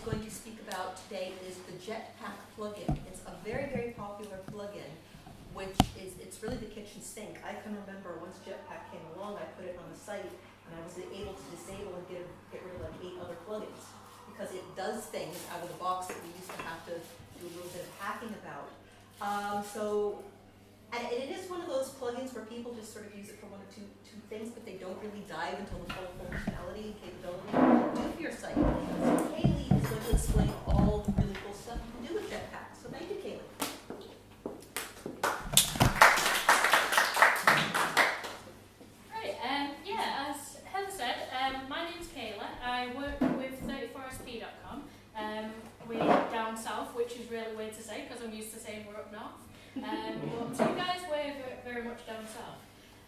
going to speak about today is the Jetpack plugin. It's a very, very popular plugin, which is, it's really the kitchen sink. I can remember once Jetpack came along, I put it on the site, and I was able to disable and get rid of like 8 other plugins, because it does things out of the box that we used to have to do a little bit of hacking about. And it is one of those plugins where people just sort of use it for one or two things, but they don't really dive into the full functionality and capability of your site. So Kaylee is going to explain all the really cool stuff you can do with Jetpack. So thank you, Kaylee. Right, yeah, as Heather said, my name's Kayla. I work with 34sp.com. We're down south, which is really weird to say because I'm used to saying we're up north. But to you guys, we're very much down south.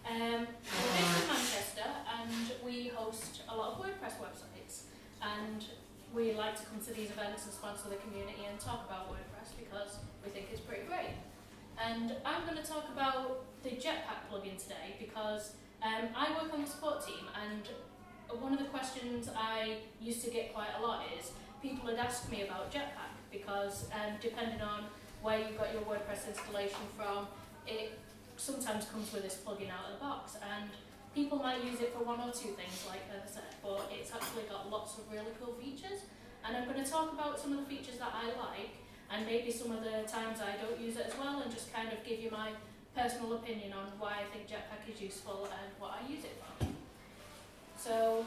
We're based in Manchester, and we host a lot of WordPress websites. And we like to come to these events and sponsor the community and talk about WordPress because we think it's pretty great. And I'm going to talk about the Jetpack plugin today because I work on the support team, and one of the questions I used to get quite a lot is people had asked me about Jetpack because depending on where you got your WordPress installation from, it sometimes comes with this plugin out of the box, and people might use it for 1 or 2 things like Heather said, but it's actually got lots of really cool features, and I'm going to talk about some of the features that I like and maybe some of the times I don't use it as well, and just kind of give you my personal opinion on why I think Jetpack is useful and what I use it for. So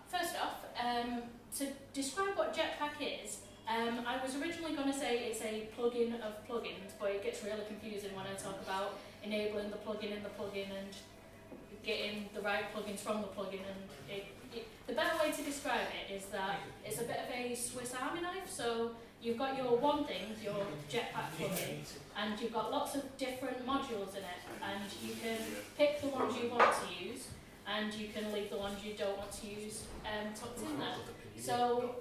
first off, to describe what Jetpack is, I was originally going to say it's a plugin of plugins, but it gets really confusing when I talk about enabling the plugin in the plugin and getting the right plugins from the plugin. And the better way to describe it is that it's a bit of a Swiss Army knife. So you've got your one thing, your Jetpack plugin, and you've got lots of different modules in it, and you can pick the ones you want to use, and you can leave the ones you don't want to use tucked in there. So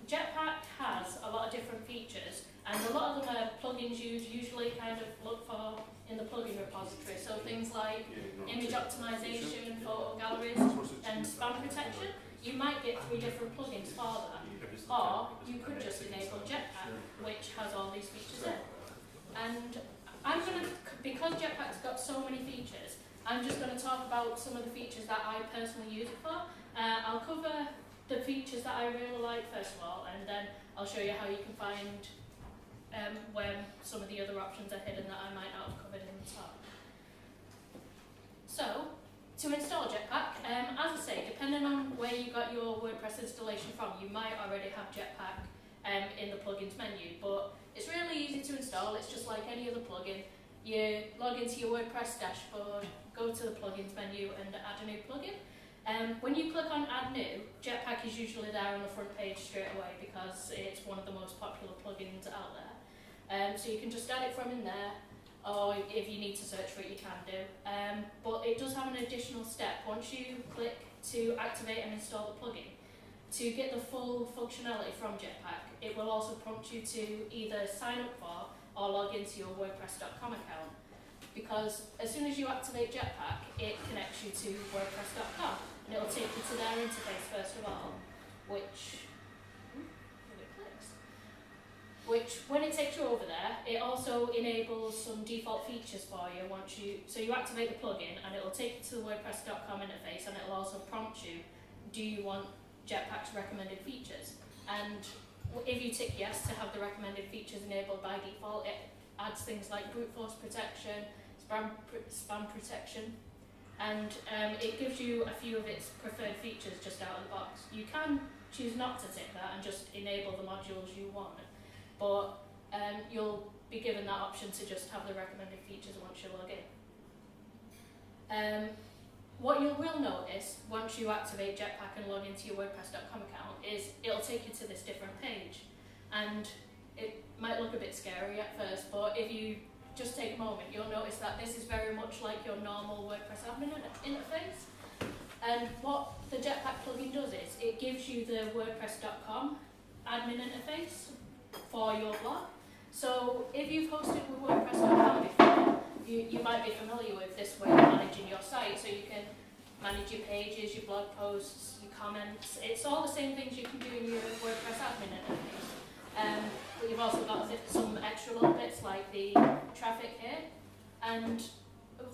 Jetpack has a lot of different features, and a lot of them are plugins you'd usually kind of look for in the plugin repository. So things like image optimization, photo galleries, and spam protection. You might get 3 different plugins for that, or you could just enable Jetpack, which has all these features in. And I'm going to, because Jetpack's got so many features, I'm just going to talk about some of the features that I personally use it for. I'll cover the features that I really like first of all, and then I'll show you how you can find where some of the other options are hidden that I might not have covered in the top. So, to install Jetpack, as I say, depending on where you got your WordPress installation from, you might already have Jetpack in the plugins menu, but it's really easy to install. It's just like any other plugin. You log into your WordPress dashboard, go to the plugins menu and add a new plugin. When you click on Add New, Jetpack is usually there on the front page straight away because it's one of the most popular plugins out there. So you can just add it from in there, or if you need to search for it, you can do. But it does have an additional step. Once you click to activate and install the plugin, to get the full functionality from Jetpack, it will also prompt you to either sign up for or log into your WordPress.com account. Because as soon as you activate Jetpack, it connects you to WordPress.com, and it will take you to their interface first of all, which when it takes you over there, it also enables some default features for you so you activate the plugin, and it will take you to the WordPress.com interface, and it will also prompt you, do you want Jetpack's recommended features? And if you tick yes to have the recommended features enabled by default, it adds things like brute force protection, spam protection, and it gives you a few of its preferred features just out of the box. You can choose not to tick that and just enable the modules you want, but you'll be given that option to just have the recommended features once you log in. What you will notice once you activate Jetpack and log into your WordPress.com account is it'll take you to this different page, and it might look a bit scary at first, but if you just take a moment, you'll notice that this is very much like your normal WordPress admin interface. And what the Jetpack plugin does is it gives you the WordPress.com admin interface for your blog. So if you've hosted with WordPress.com before, you might be familiar with this way of managing your site. So you can manage your pages, your blog posts, your comments. It's all the same things you can do in your WordPress admin interface. But you've also got some extra little bits like the traffic here. And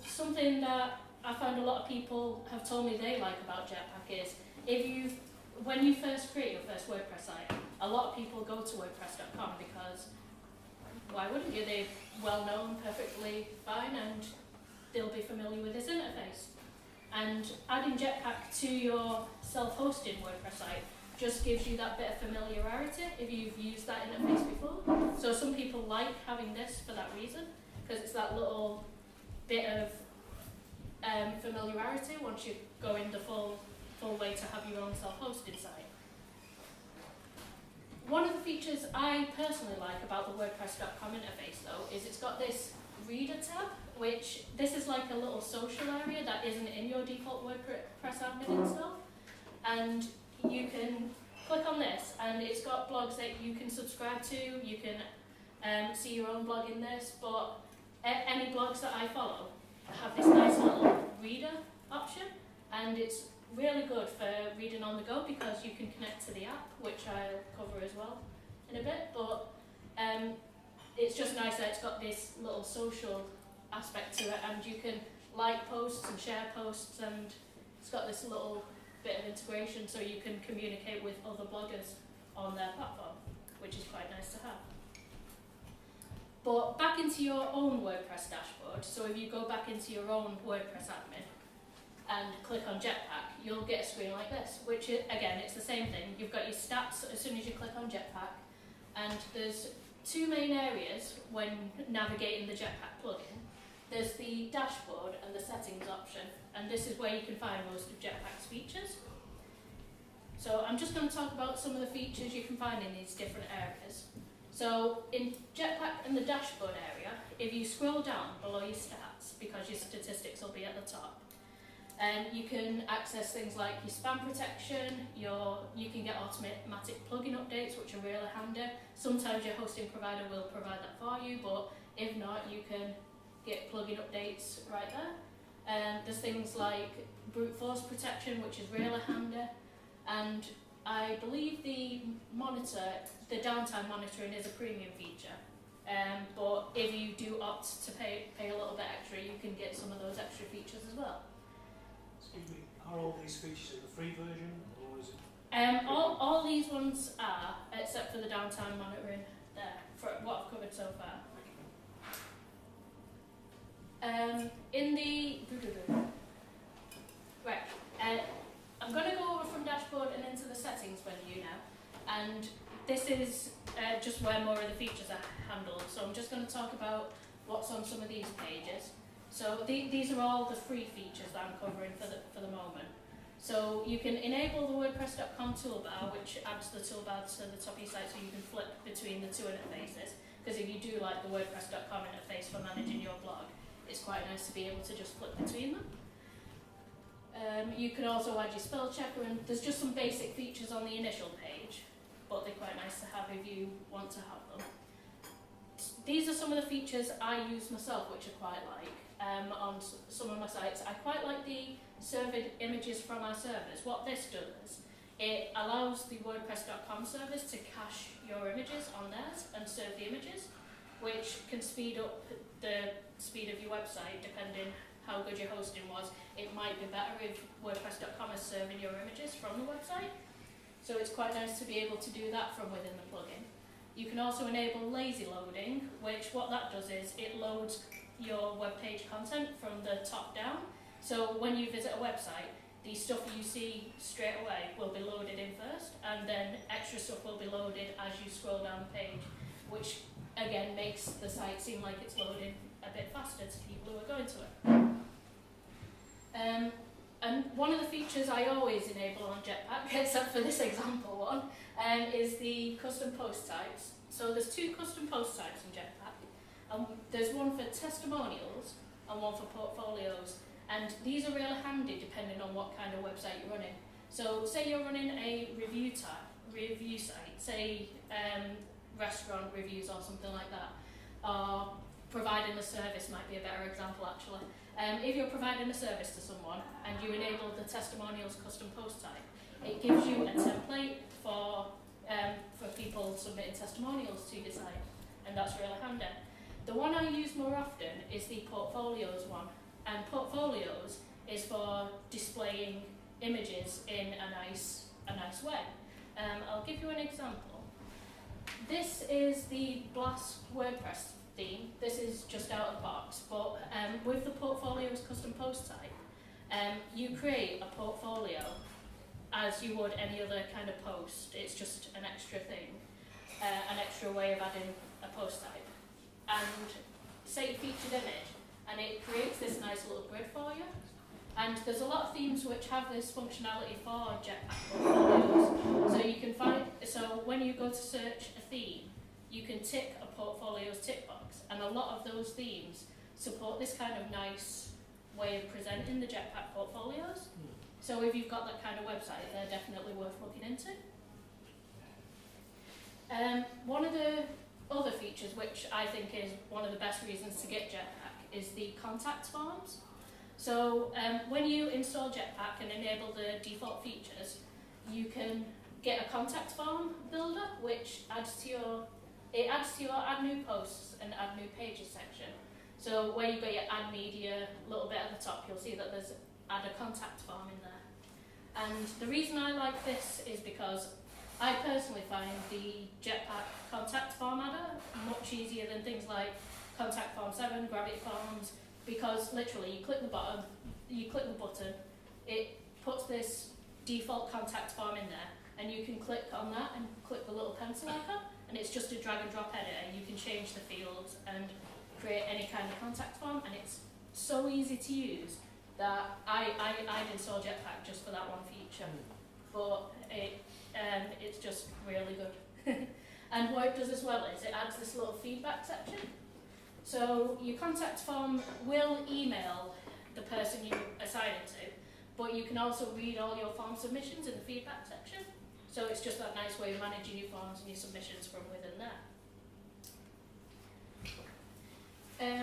something that I found a lot of people have told me they like about Jetpack is when you first create your first WordPress site, a lot of people go to WordPress.com because why wouldn't you? They're well known, perfectly fine, and they'll be familiar with this interface. And adding Jetpack to your self-hosted WordPress site just gives you that bit of familiarity if you've used that interface before. So some people like having this for that reason, because it's that little bit of familiarity once you go in the full way to have your own self-hosted site. One of the features I personally like about the WordPress.com interface though is it's got this reader tab, which this is like a little social area that isn't in your default WordPress admin install. And you can click on this and it's got blogs that you can subscribe to, you can see your own blog in this, but any blogs that I follow have this nice little reader option, and it's really good for reading on the go because you can connect to the app, which I'll cover as well in a bit, but it's just nice that it's got this little social aspect to it, and you can like posts and share posts, and it's got this little bit of integration so you can communicate with other bloggers on their platform, which is quite nice to have. But back into your own WordPress dashboard, so if you go back into your own WordPress admin and click on Jetpack, you'll get a screen like this, which is, again, it's the same thing. You've got your stats as soon as you click on Jetpack, and there's two main areas when navigating the Jetpack plugin. There's the dashboard and the settings option, and this is where you can find most of Jetpack's features. So I'm just going to talk about some of the features you can find in these different areas. So in Jetpack and the dashboard area, if you scroll down below your stats, because your statistics will be at the top, and you can access things like your spam protection, you can get automatic plugin updates, which are really handy. Sometimes your hosting provider will provide that for you, but if not, you can get plugin updates right there. And there's things like brute force protection, which is really handy. And I believe the downtime monitoring is a premium feature. But if you do opt to pay a little bit extra, you can get some of those extra features as well. Excuse me, are all these features in the free version, or is it? All these ones are, except for the downtime monitoring there, for what I've covered so far. I'm going to go over from dashboard and into the settings menu now, and this is just where more of the features are handled. So I'm just going to talk about what's on some of these pages. So these are all the free features that I'm covering for the moment. So you can enable the WordPress.com toolbar, which adds the toolbar to the top of your site so you can flip between the two interfaces. Because if you do like the WordPress.com interface for managing your blog, it's quite nice to be able to just flip between them. You can also add your spell checker, and there's just some basic features on the initial page, but they're quite nice to have if you want to have them. These are some of the features I use myself, which I quite like on some of my sites. I quite like the served images from our servers. What this does, it allows the WordPress.com servers to cache your images on theirs and serve the images, which can speed up the speed of your website depending how good your hosting was. It might be better if WordPress.com is serving your images from the website. So it's quite nice to be able to do that from within the plugin. You can also enable lazy loading, which what that does is it loads your web page content from the top down. So when you visit a website, the stuff you see straight away will be loaded in first, and then extra stuff will be loaded as you scroll down the page, which again makes the site seem like it's loading a bit faster to people who are going to it. And one of the features I always enable on Jetpack, except for this example one, is the custom post types. So there's two custom post types in Jetpack. There's one for testimonials and one for portfolios. And these are really handy depending on what kind of website you're running. So say you're running a review site, say restaurant reviews or something like that, or providing a service might be a better example actually. If you're providing a service to someone and you enable the testimonials custom post type, it gives you a template for people submitting testimonials to your site, and that's really handy. The one I use more often is the portfolios one, and portfolios is for displaying images in a nice way. I'll give you an example. This is the Blast WordPress theme. This is just out of the box, but with the portfolios custom post type, you create a portfolio as you would any other kind of post. It's just an extra thing, an extra way of adding a post type. And say featured image, and it creates this nice little grid for you. And there's a lot of themes which have this functionality for Jetpack portfolios. So you can find, so when you go to search a theme, you can tick a portfolio's tick box, and a lot of those themes support this kind of nice way of presenting the Jetpack portfolios. So if you've got that kind of website, they're definitely worth looking into. One of the other features, which I think is one of the best reasons to get Jetpack, is the contact forms. So when you install Jetpack and enable the default features, you can get a contact form builder, which adds to your add new posts and add new pages section. So where you got your add media, a little bit at the top, you'll see that there's add a contact form in there. And the reason I like this is because I personally find the Jetpack contact form adder much easier than things like Contact Form 7, Gravity Forms, because literally you click the bottom, you click the button, it puts this default contact form in there, and you can click on that and click the little pencil icon, and it's just a drag and drop editor, and you can change the fields and create any kind of contact form, and it's so easy to use that I'd install Jetpack just for that one feature, but it's just really good. And what it does as well is it adds this little feedback section. So your contact form will email the person you assign it to, but you can also read all your form submissions in the feedback section. So it's just that nice way of managing your forms and your submissions from within there.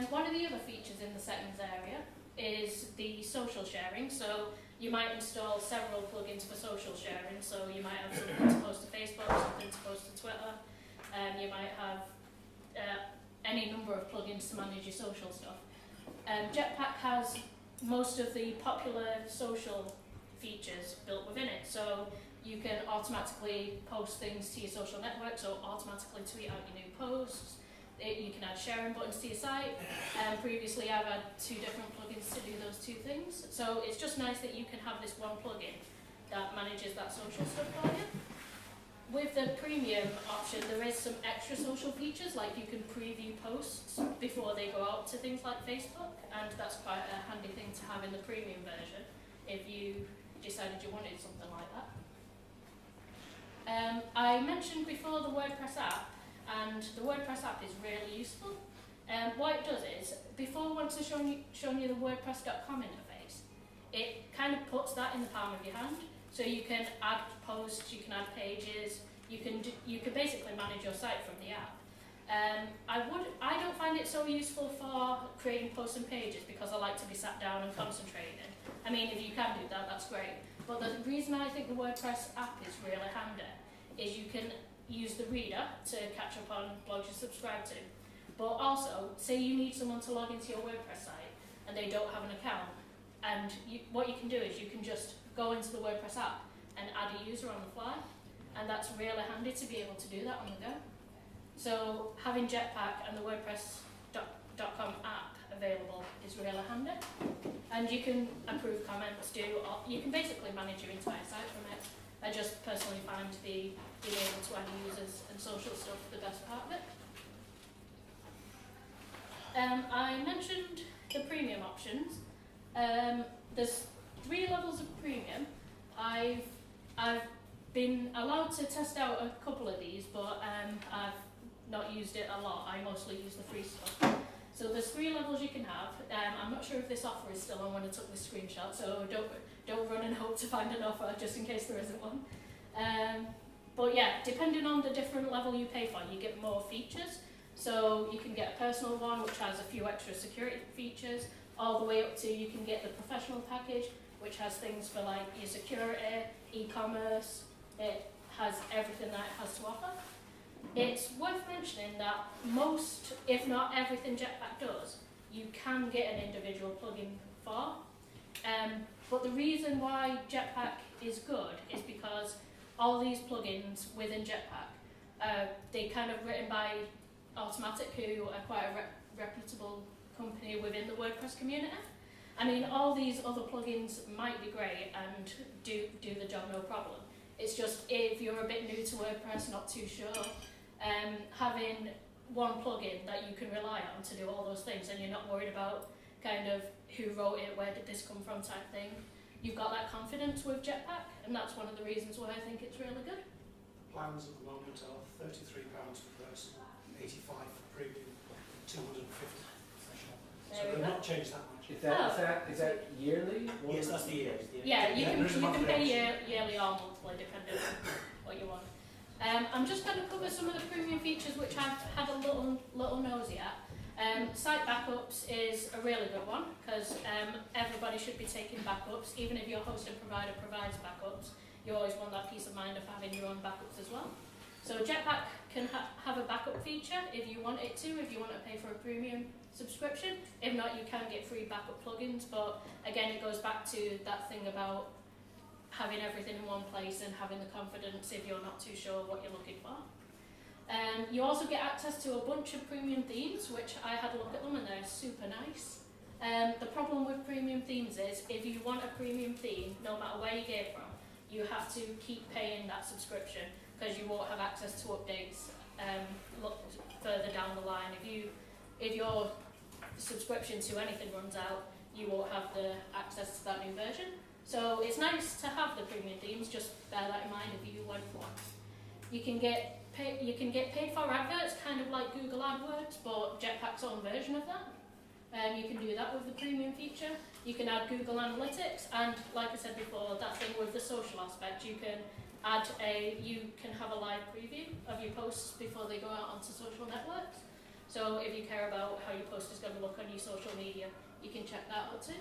One of the other features in the settings area is the social sharing. So you might install several plugins for social sharing. So you might have something to post to Facebook, something to post to Twitter. You might have any number of plugins to manage your social stuff. Jetpack has most of the popular social features built within it. So you can automatically post things to your social network, so automatically tweet out your new posts. You can add sharing buttons to your site. Previously I've had 2 different plugins to do those 2 things. So it's just nice that you can have this one plugin that manages that social stuff for you. With the premium option, there is some extra social features, like you can preview posts before they go out to things like Facebook, and that's quite a handy thing to have in the premium version if you decided you wanted something like that. I mentioned before the WordPress app, and the WordPress app is really useful. What it does is, before once it's shown you the WordPress.com interface, it kind of puts that in the palm of your hand. So you can add posts, you can add pages, you can basically manage your site from the app. I don't find it so useful for creating posts and pages because I like to be sat down and concentrating. I mean, if you can do that, that's great. But the reason I think the WordPress app is really handy is you can use the reader to catch up on blogs you subscribe to. But also, say you need someone to log into your WordPress site and they don't have an account, and what you can do is you can just go into the WordPress app and add a user on the fly, and that's really handy to be able to do that on the go. So having Jetpack and the WordPress.com app available is really handy, and you can approve comments, you can basically manage your entire site from it. I just personally find being able to add users and social stuff the best part of it. I mentioned the premium options. There's 3 levels of premium. I've been allowed to test out a couple of these, but I've not used it a lot. I mostly use the free stuff. So there's 3 levels you can have. I'm not sure if this offer is still on when I took this screenshot, so don't run and hope to find an offer just in case there isn't one. But yeah, depending on the different level you pay for, you get more features. So you can get a personal one, which has a few extra security features, all the way up to you can get the professional package, which has things for like your security, e-commerce. It has everything that it has to offer. It's worth mentioning that most, if not everything Jetpack does, you can get an individual plugin for. But the reason why Jetpack is good is because all these plugins within Jetpack, they kind of written by Automatic, who are quite a reputable company within the WordPress community. I mean, all these other plugins might be great and do the job no problem. It's just if you're a bit new to WordPress, not too sure, having one plugin that you can rely on to do all those things, and you're not worried about kind of who wrote it, where did this come from type thing. You've got that confidence with Jetpack, and that's one of the reasons why I think it's really good. Plans at the moment are £33 per person, 85 for premium, 250 professional. So There we they've go. not changed that much. Is that yearly? Yes, that's the year. Yeah, you there is a can monthly pay option. yearly or monthly, depending on what you want. I'm just going to cover some of the premium features which I've had a little nosy at. Site backups is a really good one, because everybody should be taking backups. Even if your hosting provider provides backups, you always want that peace of mind of having your own backups as well. So Jetpack can have a backup feature if you want it to, if you want to pay for a premium subscription. If not, you can get free backup plugins, but again, it goes back to that thing about having everything in one place and having the confidence if you're not too sure what you're looking for. You also get access to a bunch of premium themes, which I had a look at them and they're super nice. The problem with premium themes is if you want a premium theme, no matter where you get it from, you have to keep paying that subscription, because you won't have access to updates further down the line. If your subscription to anything runs out, you won't have the access to that new version. So it's nice to have the premium themes, just bear that in mind if you went for one. You can get paid for adverts, kind of like Google AdWords, but Jetpack's own version of that. You can do that with the premium feature. You can add Google Analytics, and like I said before, that thing with the social aspect, you can have a live preview of your posts before they go out onto social networks. So if you care about how your post is going to look on your social media, you can check that out too.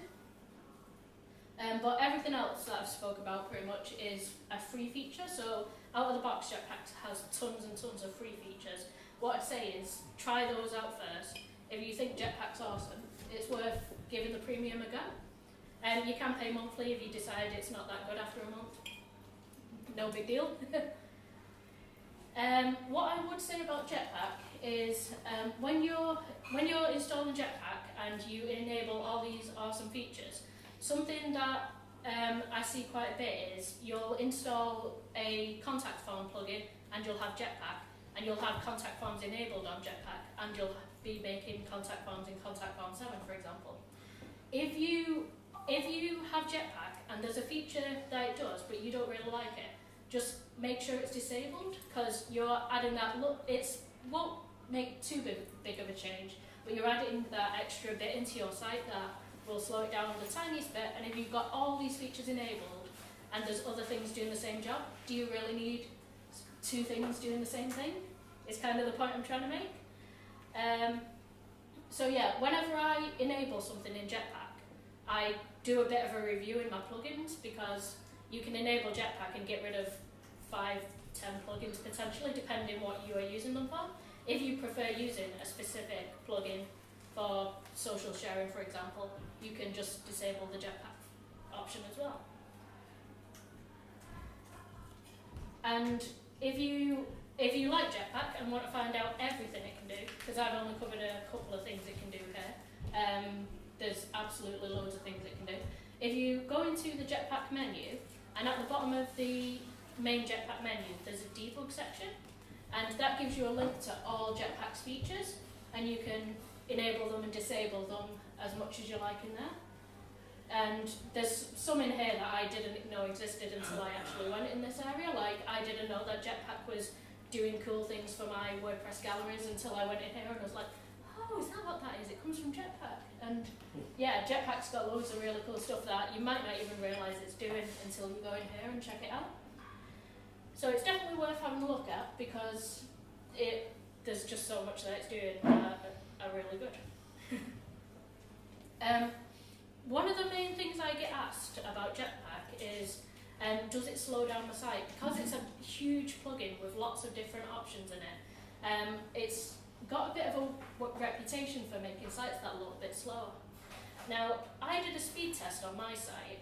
But everything else that I've spoke about pretty much is a free feature. So out of the box, Jetpack has tons and tons of free features. What I'd say is try those out first. If you think Jetpack's awesome, it's worth giving the premium a go. You can pay monthly if you decide it's not that good after a month. No big deal. What I would say about Jetpack is when you're installing Jetpack and you enable all these awesome features, something that I see quite a bit is you'll install a contact form plugin and you'll have Jetpack, and you'll have contact forms enabled on Jetpack, and you'll be making contact forms in Contact Form 7, for example. If you have Jetpack and there's a feature that it does but you don't really like it, just make sure it's disabled, because you're adding that look. It won't make too big of a change, but you're adding that extra bit into your site that will slow it down the tiniest bit. And if you've got all these features enabled and there's other things doing the same job, do you really need two things doing the same thing? It's kind of the point I'm trying to make. So yeah, whenever I enable something in Jetpack, I do a bit of a review in my plugins, because you can enable Jetpack and get rid of 5-10 plugins potentially, depending what you are using them for. If you prefer using a specific plugin for social sharing, for example, you can just disable the Jetpack option as well. And if you like Jetpack and want to find out everything it can do, because I've only covered a couple of things it can do here, there's absolutely loads of things it can do. If you go into the Jetpack menu, and at the bottom of the main Jetpack menu, there's a debug section, and that gives you a link to all Jetpack's features, and you can enable them and disable them as much as you like in there. And there's some in here that I didn't know existed until I actually went in this area. Like, I didn't know that Jetpack was doing cool things for my WordPress galleries until I went in here and was like, oh, is that what that is? It comes from Jetpack. And yeah, Jetpack's got loads of really cool stuff that you might not even realise it's doing until you go in here and check it out. So it's definitely worth having a look at, because there's just so much that it's doing that are really good. One of the main things I get asked about Jetpack is, does it slow down the site? Because it's a huge plugin with lots of different options in it, it's got a bit of a reputation for making sites that look a bit slower. Now, I did a speed test on my site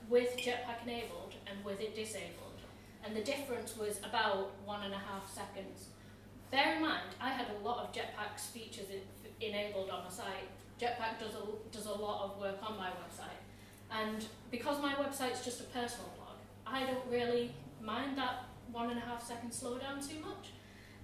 with Jetpack enabled and with it disabled, and the difference was about 1.5 seconds. Bear in mind, I had a lot of Jetpack's features enabled on my site. Jetpack does a lot of work on my website, and because my website's just a personal blog, I don't really mind that 1.5 second slowdown too much.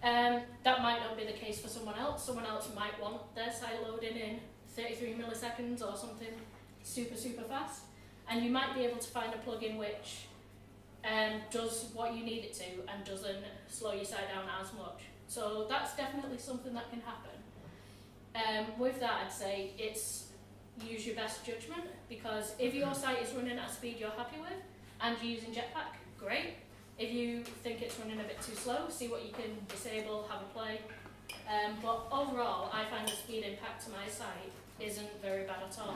That might not be the case for someone else. Someone else might want their site loading in 33 milliseconds or something super, super fast. And you might be able to find a plugin which does what you need it to and doesn't slow your site down as much. So that's definitely something that can happen. With that, I'd say it's use your best judgment, because if your site is running at a speed you're happy with and you're using Jetpack, great. If you think it's running a bit too slow, see what you can disable, have a play. But overall, I find the speed impact to my site isn't very bad at all.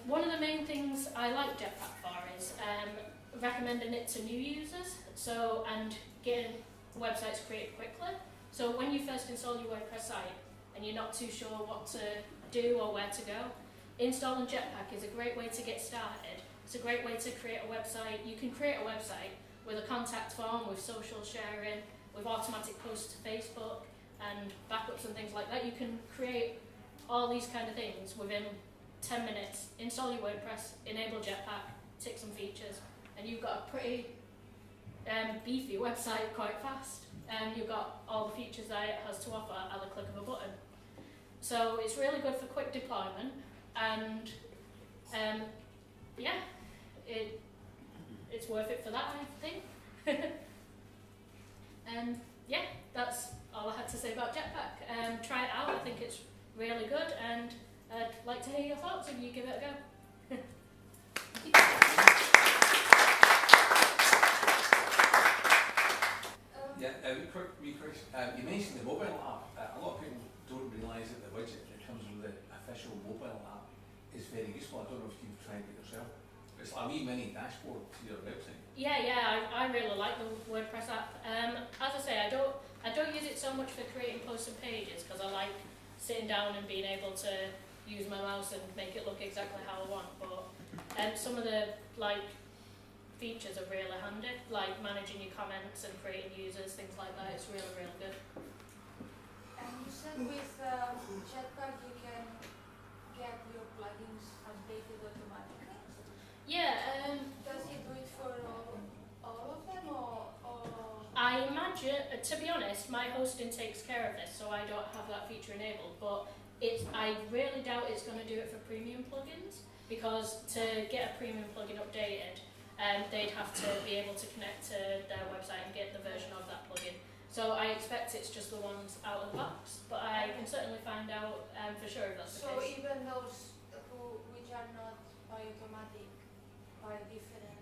One of the main things I like Jetpack for is recommending it to new users, and getting websites created quickly. So when you first install your WordPress site and you're not too sure what to do or where to go, installing Jetpack is a great way to get started. It's a great way to create a website. You can create a website with a contact form, with social sharing, with automatic posts to Facebook and backups and things like that. You can create all these kind of things within 10 minutes. Install your WordPress, enable Jetpack, tick some features, and you've got a pretty beefy website quite fast. You've got all the features that it has to offer at the click of a button. So it's really good for quick deployment, and yeah, it's worth it for that, I think. Yeah, that's all I had to say about Jetpack. Try it out, I think it's really good, and I'd like to hear your thoughts if you give it a go. Yeah, quick question. You mentioned the mobile app. A lot of people don't realise that the widget that comes with the official mobile app is very useful. I don't know if you've tried it yourself. It's like a wee mini dashboard to your website. Yeah, I really like the WordPress app. As I say, I don't use it so much for creating posts and pages, because I like sitting down and being able to use my mouse and make it look exactly how I want. But some of the features are really handy, like managing your comments and creating users, things like that. It's really, really good. And you said with Jetpack you can get your plugins updated automatically? Yeah. Does it do it for all of them, or? I imagine, to be honest, my hosting takes care of this, so I don't have that feature enabled, but I really doubt it's going to do it for premium plugins, because to get a premium plugin updated, they'd have to be able to connect to their website and get the version of that plugin. So I expect it's just the ones out of the box, but I can certainly find out for sure if that's the So case. even those which are not by automatic, by different?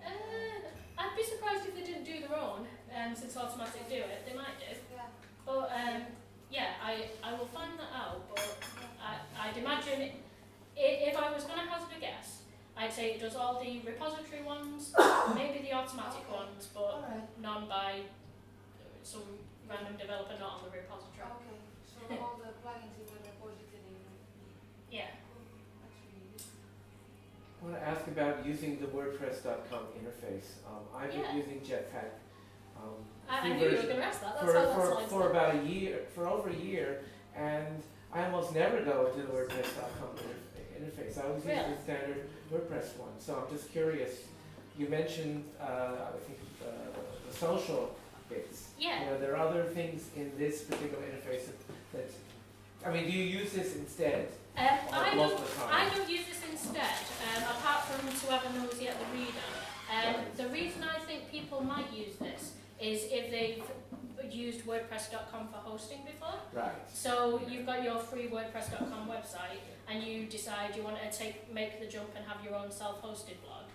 I'd be surprised if they didn't do their own, since automatic do it. They might do. Yeah. But yeah, I will find that out, but I'd imagine if I was going to hazard a guess, I'd say it does all the repository ones, maybe the automatic ones, but none by some random developer not on the repository. Okay, so all the plugins in the repository. Yeah. That's really good. I want to ask about using the WordPress.com interface. I've been using Jetpack. I knew you were going to ask that. That's how that's like. For about a year, for over a year, and I almost never go to the WordPress.com interface. I always use the standard WordPress one. So I'm just curious. You mentioned, I think, the social bits. Yeah. You know, there are other things in this particular interface that. I mean, do you use this instead? I don't use this instead, apart from whoever knows yet the reader. The reason I think people might use this is if they've used WordPress.com for hosting before. Right. So you've got your free WordPress.com website, and you decide you want to make the jump and have your own self-hosted blog.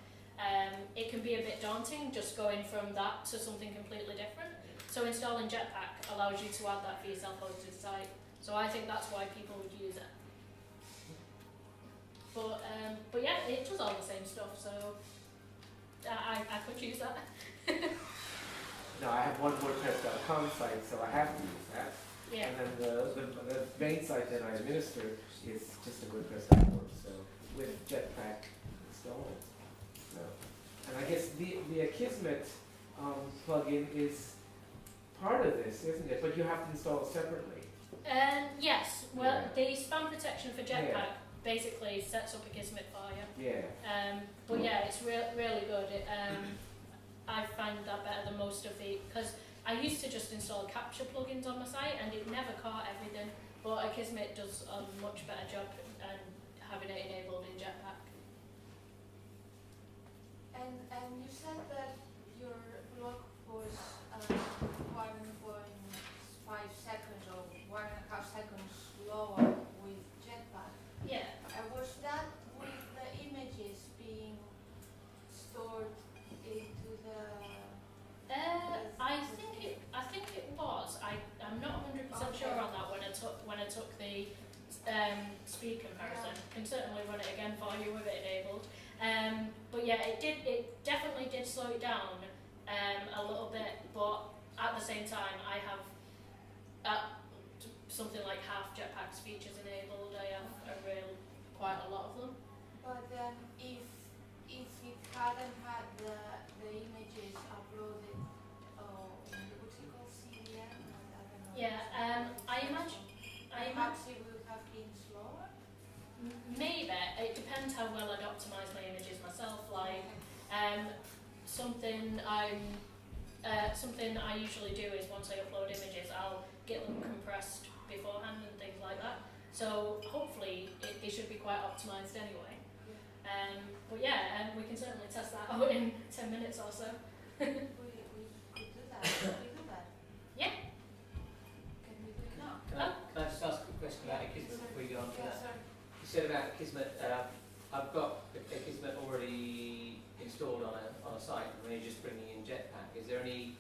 It can be a bit daunting just going from that to something completely different. So installing Jetpack allows you to add that for your self-hosted site. So I think that's why people would use it. But yeah, it does all the same stuff, so I could use that. No, I have one WordPress.com site, so I have to use that. Yeah. And then the main site that I administer is just a WordPress.org, so with Jetpack installed. So, and I guess the Akismet plugin is part of this, isn't it? But you have to install it separately. Yes. Well, Yeah. the spam protection for Jetpack Yeah. basically sets up Akismet for you. Yeah. But yeah, it's really good. I find that better than most of the, because I used to just install capture plugins on my site and it never caught everything, but Akismet does a much better job and having it enabled in Jetpack. And you said that your blog was 1.5 seconds or 1.5 seconds slower with Jetpack. Yeah. Was that with the images being stored into the? I think it was. I'm not 100% sure on that when I took the speed comparison. Can certainly run it again for you with it enabled. But yeah, it definitely did slow it down a little bit, but at the same time I have something like half Jetpack's features enabled. I have quite a lot of them. But then if it hadn't had the images uploaded, what's it called, CDN? I don't know. Yeah, I imagine Perhaps it would have been slower. maybe it depends how well I'd optimise my images myself. Like something I usually do is once I upload images, I'll get them compressed beforehand and things like that. So hopefully they should be quite optimised anyway. But yeah, we can certainly test that out in 10 minutes or so. We could do that. Can we do that? Yeah. Can we do it now? Can I just ask a question about Akismet before you go on to Yeah, that? sorry. You said about Akismet, I've got Akismet already installed on a site and we're just bringing in Jetpack. Is there any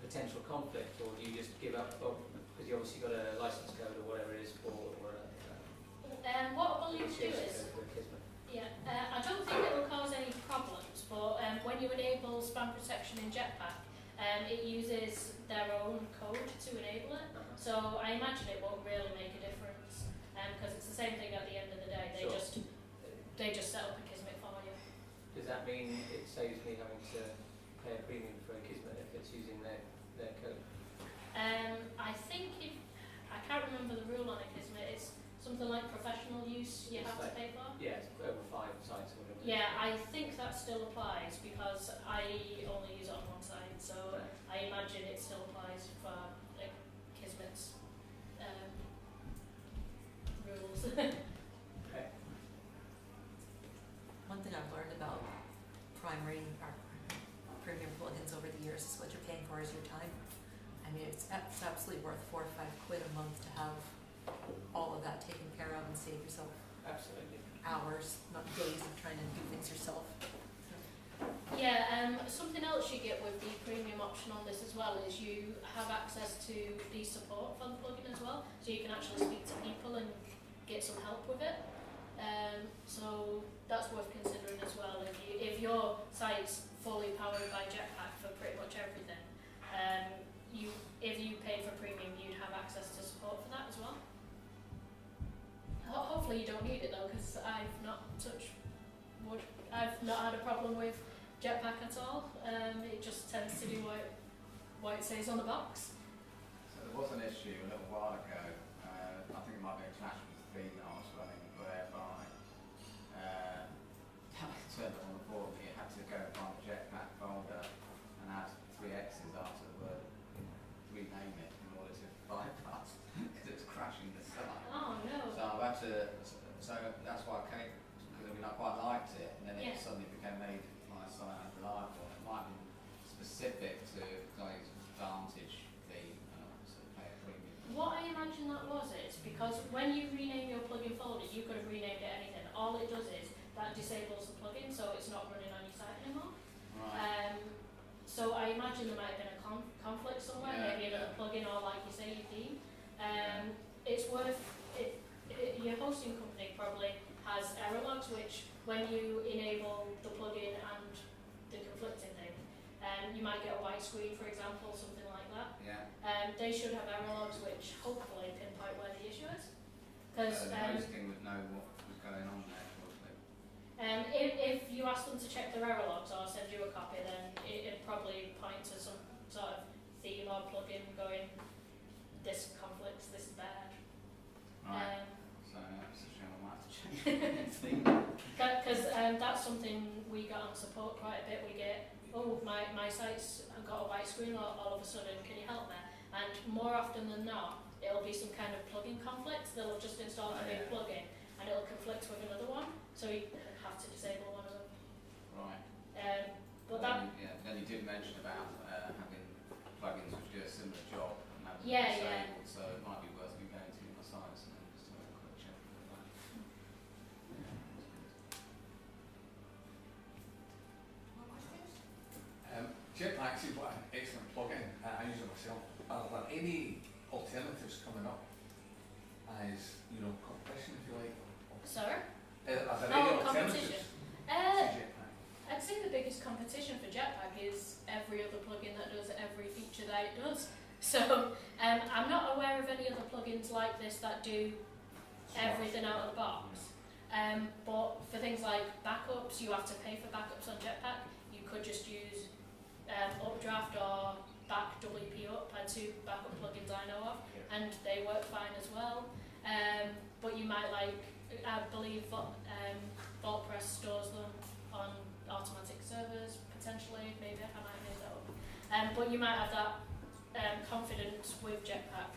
potential conflict, or do you just give up, because you obviously got a license code or whatever it is for, or What I believe to do is, for Akismet? yeah, I don't think it will cause any problems, but when you enable spam protection in Jetpack, it uses their own code to enable it. So I imagine it won't really make a difference, because it's the same thing at the end of the day. Sure. They just set up Akismet for you. Does that mean it saves me having to pay a premium for Akismet if it's using their code? I think I can't remember the rule on Akismet. It's something like professional use you It's have to like- pay for. Yeah, it's over 5 sites or whatever. Yeah, I think that still applies because I only use it on one site, so Right. I imagine it still applies for like Kismet's rules. Okay. One thing I've learned about primary or premium plugins over the years is what you're paying for is your time. I mean, it's absolutely worth £4 or £5 a month to have all of that taken care of and save yourself Absolutely. hours, not days of trying to do things yourself. Yeah, something else you get with the premium option on this as well is you have access to the support for the plugin as well, so you can actually speak to people and get some help with it. So that's worth considering as well. If your site's fully powered by Jetpack for pretty much everything, if you paid for premium, you'd have access to support for that as well. Hopefully you don't need it though, because I've not had a problem with Jetpack at all. It just tends to do what it says on the box. So there was an issue a little while ago, I think it might be a clash with the theme that I was running, whereby I turned on the board that you had to go and find the Jetpack folder and add 3 X's after the word, rename it in order to bypass, because it was crashing the site. Oh no. So I've had to, so that's why I came, because I quite liked it, and then Yeah. it suddenly became made my site unreliable. It might be specific to guys' Vantage theme, and I had to pay a premium. What I imagine that was is because when you rename your plugin folder, you could have renamed it anything. All it does is that disables the plugin, so it's not running on your site anymore. Right. So I imagine there might have been a conflict somewhere, Yeah, maybe another yeah. plugin or like you say your theme, it's worth it. Your hosting company probably has error logs, which when you enable the plugin and the conflicting thing, you might get a white screen, for example, something like that. Yeah. They should have error logs which hopefully pinpoint where the issue is. Because The hosting would know what was going on there, probably. if you ask them to check their error logs or send you a copy, then it'd probably point to some sort of theme or plugin going, this conflicts, this is bad. Right. So that's a shame. I might have to change the Because that's something we get on support quite a bit. We get, oh, my site's got a white screen all of a sudden, can you help me? And more often than not, it'll be some kind of plugin conflict. They'll have just installed a new plugin and it'll conflict with another one, so you have to disable one of them. Right. But that, Then you did mention about having plugins which do a similar job and having Yeah, them yeah. disabled, so it might be worth you going to my sites and then just having a quick check of that. Yeah, that's good. More questions? Jetpack is what an excellent plugin. I use it myself. Are there any alternatives coming up as, you know, competition, if you like? sorry? Are there any Competition. alternatives to Jetpack? I'd say the biggest competition for Jetpack is every other plugin that does every feature that it does. So I'm not aware of any other plugins like this that do everything out of the box. But for things like backups, you have to pay for backups on Jetpack. You could just use Updraft or Back WP Up, are two backup plugins I know of, and they work fine as well. But you might I believe VaultPress stores them on automatic servers, potentially, maybe, I might make that up. But you might have that confidence with Jetpack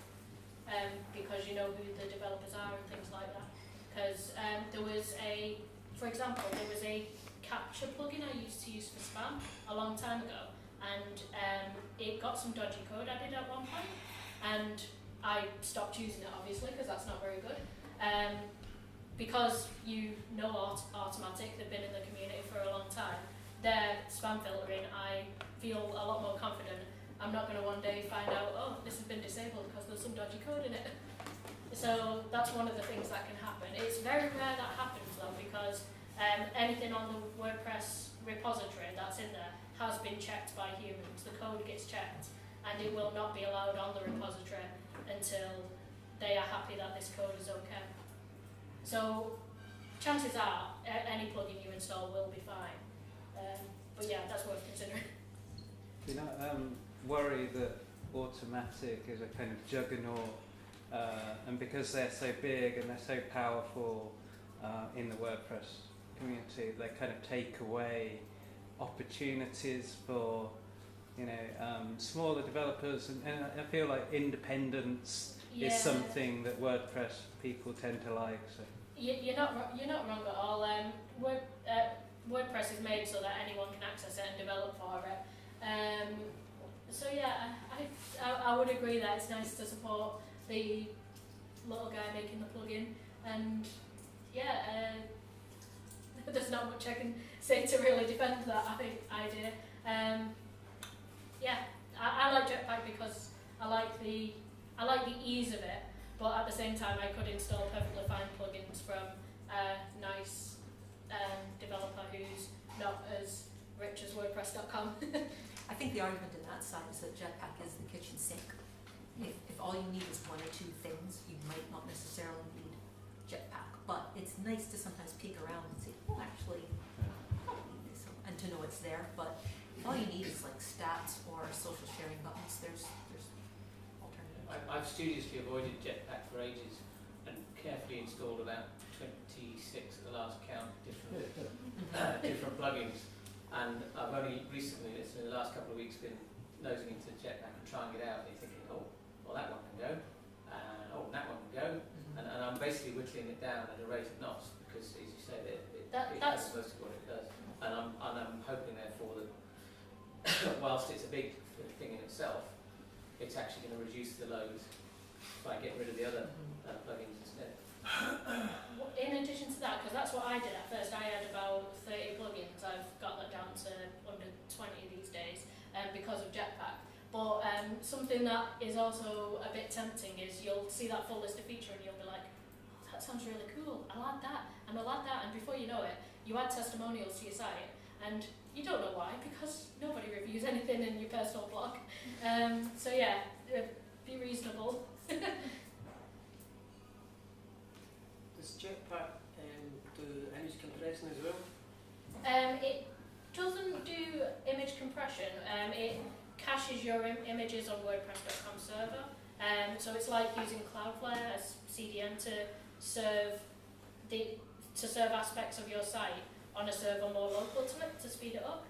because you know who the developers are and things like that. Because there was for example, there was a capture plugin I used to use for spam a long time ago, and it got some dodgy code added at one point, and I stopped using it obviously because that's not very good. Because you know Automatic, they've been in the community for a long time, their spam filtering, I feel a lot more confident. I'm not going to one day find out, oh, this has been disabled because there's some dodgy code in it. So that's one of the things that can happen. It's very rare that happens though, because anything on the WordPress repository that's in there has been checked by humans. The code gets checked and it will not be allowed on the repository until they are happy that this code is okay. So chances are any plugin you install will be fine. But yeah, that's worth considering. Do you not worry that Automatic is a kind of juggernaut, and because they're so big and they're so powerful in the WordPress community, they kind of take away opportunities for smaller developers, and I feel like independence is something that WordPress people tend to like. So. You're not wrong at all. WordPress is made so that anyone can access it and develop for it. So yeah, I would agree that it's nice to support the little guy making the plugin, and yeah, there's not much I can say to really defend that idea. Yeah, I like Jetpack because I like the ease of it, but at the same time I could install perfectly fine plugins from a nice developer who's not as rich as WordPress.com. I think the argument in that side is that Jetpack is the kitchen sink. If all you need is one or two things, you might not necessarily need Jetpack. But it's nice to sometimes peek around and say, oh, actually, I don't need this, and to know it's there. But if all you need is like stats or social sharing buttons, there's alternatives. I've studiously avoided Jetpack for ages and carefully installed about 26 at the last count different plugins. And I've only recently, it's in the last couple of weeks, been nosing into Jetpack and trying it out, and you're thinking, oh, well that one can go, and oh, that one can go, and I'm basically whittling it down at a rate of knots, because as you say, it does most of what it does. And I'm hoping therefore that whilst it's a big thing in itself, it's actually going to reduce the load by getting rid of the other plugins instead. In addition to that, because that's what I did at first, I had about 30 plugins. I've got that down to under 20 these days because of Jetpack. But something that is also a bit tempting is you'll see that full list of feature and you'll be like, that sounds really cool, I like that, and I like that, and before you know it, you add testimonials to your site, and you don't know why, because nobody reviews anything in your personal blog. So yeah, be reasonable. Does Jetpack do image compression as well? It doesn't do image compression. It caches your images on WordPress.com server. So it's like using Cloudflare as CDN to serve aspects of your site on a server more local to it to speed it up.